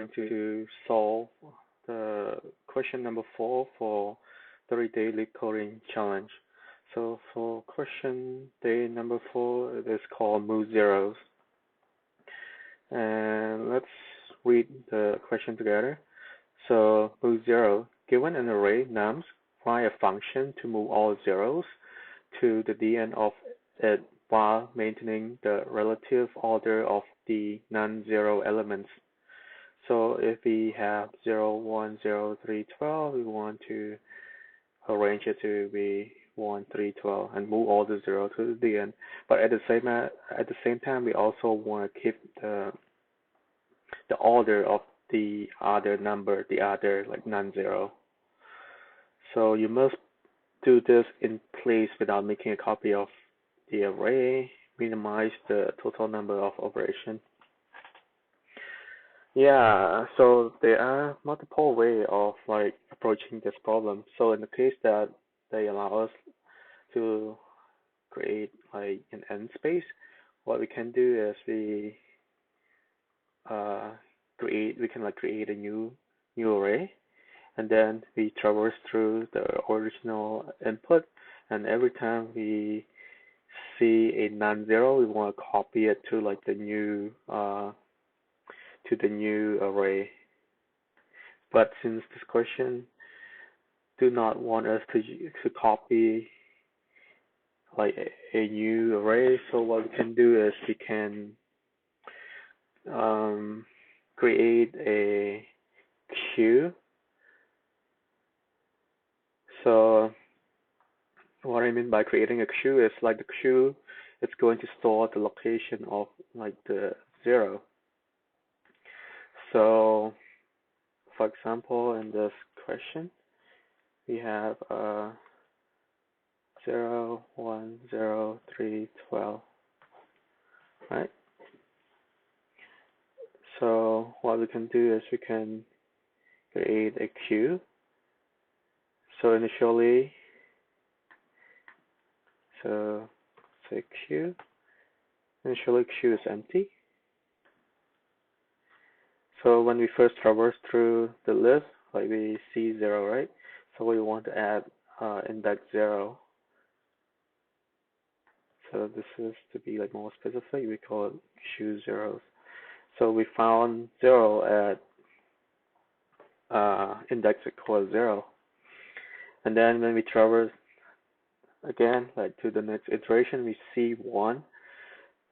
to solve the question number 4 for 30-day LeetCoding challenge. So for question day number 4, it is called move zeros. And let's read the question together. So move zero, given an array nums, write a function to move all zeros to the end of it while maintaining the relative order of the non-zero elements. So if we have 0, 1, 0, 3, 12, we want to arrange it to be 1, 3, 12 and move all the zero to the end. But at the same time, we also want to keep the order of the other number, the other like non-zero. So you must do this in place without making a copy of the array, minimize the total number of operations. Yeah, so there are multiple ways of like approaching this problem. So in the case that they allow us to create like an n space, what we can do is we can create a new array, and then we traverse through the original input, and every time we see a non-zero, we want to copy it to like the new array. But since this question do not want us to copy like a new array, so what we can do is we can create a queue. So what I mean by creating a queue is like the queue is going to store the location of like the zero. So for example, in this question, we have 0, 1, 0, 3, 12, right? So what we can do is we can create a queue. So initially, queue. Initially, queue is empty. So when we first traverse through the list, like we see 0, right? So we want to add index 0. So this is to be like more specific. We call it queue zeros. So we found 0 at index equals 0. And then when we traverse again, like to the next iteration, we see 1.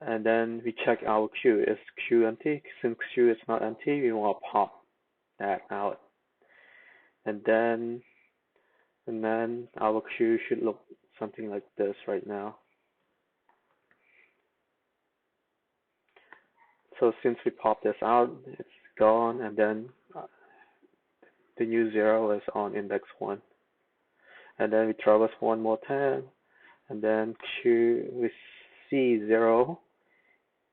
And then we check our queue. Is queue empty? Since queue is not empty, we want to pop that out. And then our queue should look something like this right now. So since we pop this out, it's gone, and then the new 0 is on index 1. And then we traverse one more time, and then we see 0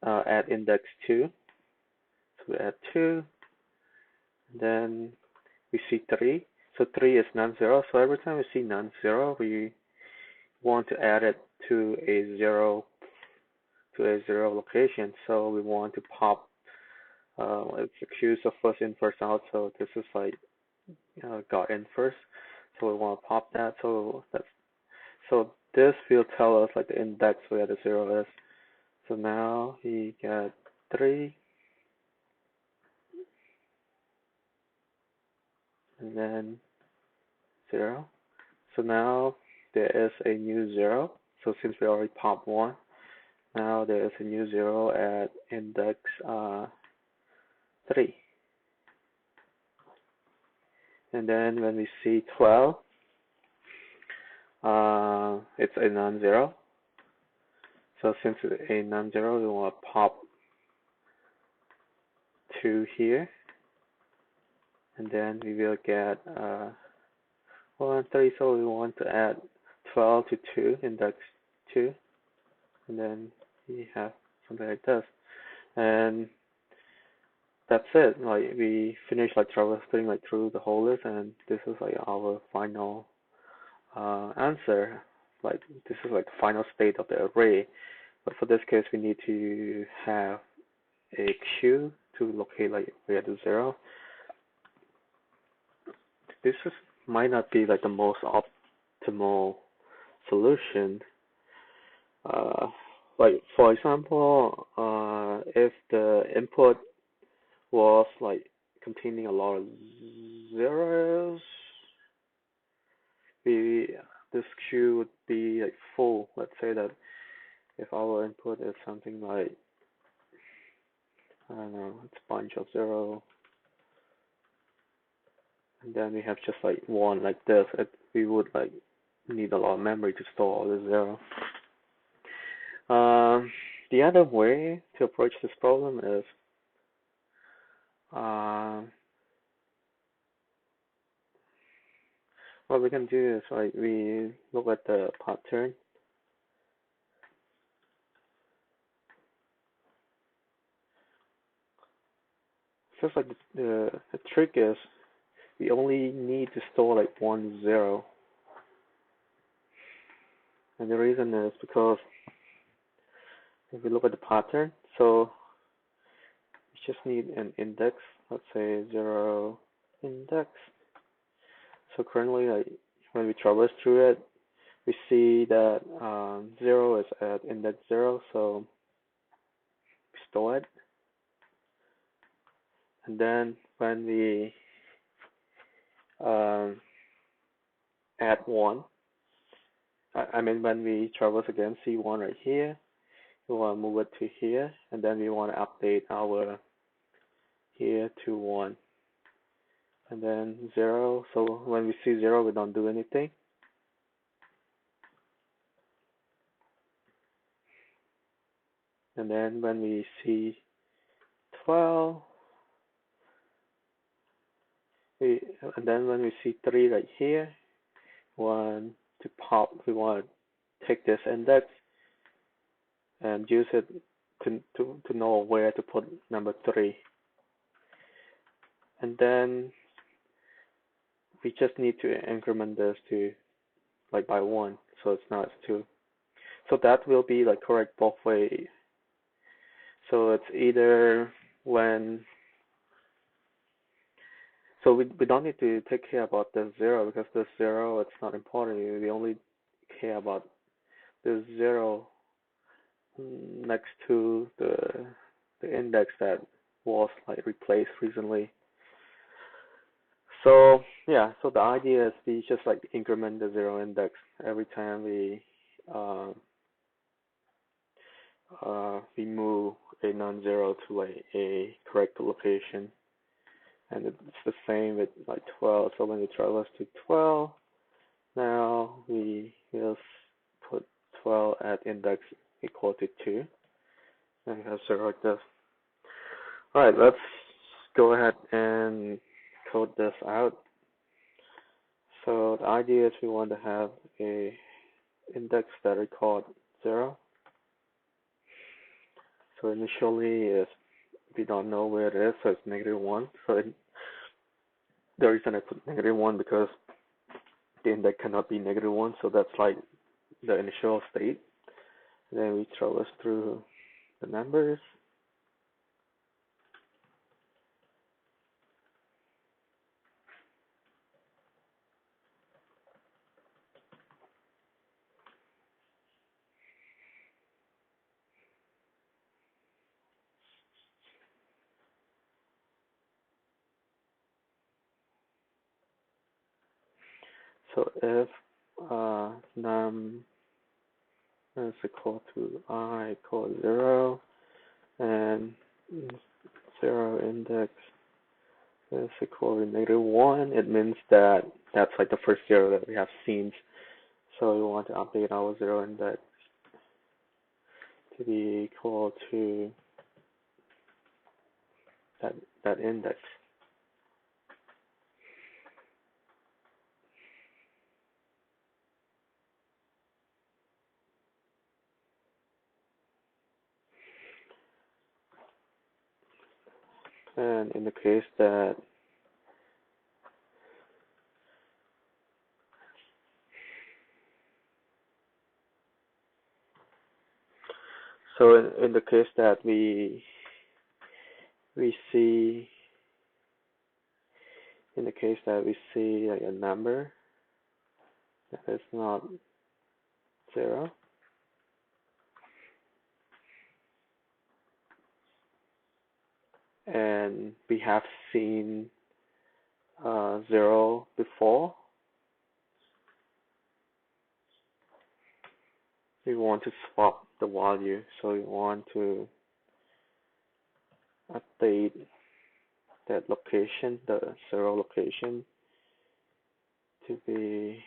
at index 2. So we add 2, and then we see 3. So 3 is non-zero. So every time we see non-zero, we want to add it to a zero location. So we want to pop it's a queue, so first in, first out. So this is like got in first. So we want to pop that. So this will tell us like the index where the 0 is. So now we get 3, and then 0. So now there is a new 0. So since we already popped 1, now there is a new 0 at index 3. And then when we see 12, it's a non-zero. So since it's a non-zero, we want to pop 2 here. And then we will get 1, 3. So we want to add 12 to 2, index 2. And then we have something like this. And that's it. Like we finished like traversing like through the whole list, and this is like our final answer. Like this is like the final state of the array. But for this case, we need to have a queue to locate like where the zero. This is might not be like the most optimal solution. Uh, like for example, if the input was like containing a lot of zeros, the this queue would be like full. Let's say that if our input is something like, I don't know, it's a bunch of zero, and then we have just like one like this, we would like need a lot of memory to store all the zero. The other way to approach this problem is what we can do is like we look at the pattern. Just like the trick is we only need to store like 1 0. And the reason is because if we look at the pattern, so we just need an index, let's say 0 index. So currently, like, when we traverse through it, we see that 0 is at index 0, so we store it. And then when we add 1, I mean when we traverse again C1 right here, we want to move it to here, and then we want to update our here to 1. And then 0, so when we see 0, we don't do anything. And then when we see 12, and then when we see 3 right here, we want to take this index and use it to know where to put number 3. And then we just need to increment this to like by 1, so it's not 2. So that will be like correct both ways. So it's either when, so we don't need to take care about the 0 because the 0, it's not important. We only care about the 0 next to the index that was like replaced recently. So yeah, so the idea is we just like increment the 0 index every time we move a non-zero to like a correct location. And it's the same with like 12. So when we traverse to 12, now we just put 12 at index equal to 2, and we have 0 like this. Alright, let's go ahead and code this out. So the idea is we want to have a index that we call 0. So initially we don't know where it is, so it's -1. So the reason I put -1 because the index cannot be -1, so that's like the initial state. And then we traverse through the numbers. So if num is equal to I equal 0 and 0 index is equal to -1, it means that that's like the first 0 that we have seen. So we want to update our 0 index to be equal to that index. And in the case that in the case that we we see, in the case that we see like a number that is not 0, and we have seen 0 before, we want to swap the value. So we want to update that location, the 0 location, to be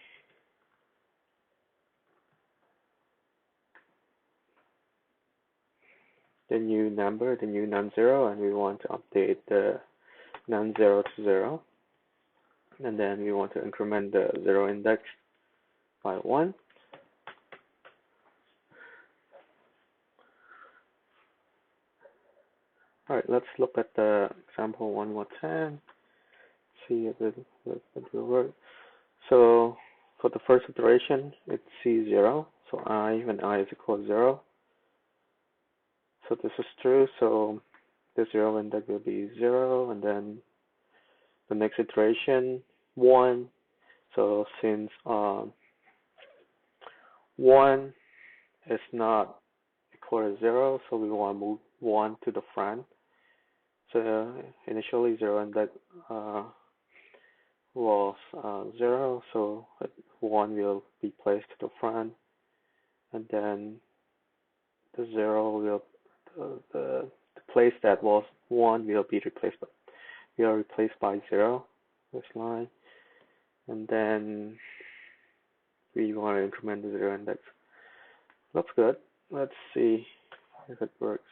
the new number, the new non-zero, and we want to update the non-zero to 0. And then we want to increment the 0 index by 1. Alright, let's look at the example one more time, see if it will work. So for the first iteration, it's C0, so I, when I is equal to 0. So this is true, so the 0 index will be 0, and then the next iteration, 1. So since 1 is not equal to 0, so we want to move 1 to the front. So initially 0 index was 0, so 1 will be placed to the front, and then the 0 will, the place that was 1 will be replaced by 0, this line, and then we want to increment the 0 index. Looks good. Let's see if it works.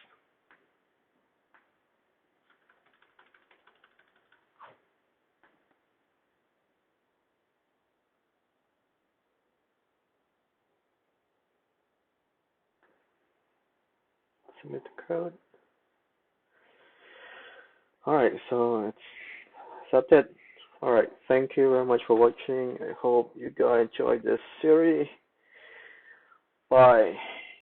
Submit the code. Alright, so that's it. Alright, thank you very much for watching. I hope you guys enjoyed this series. Bye.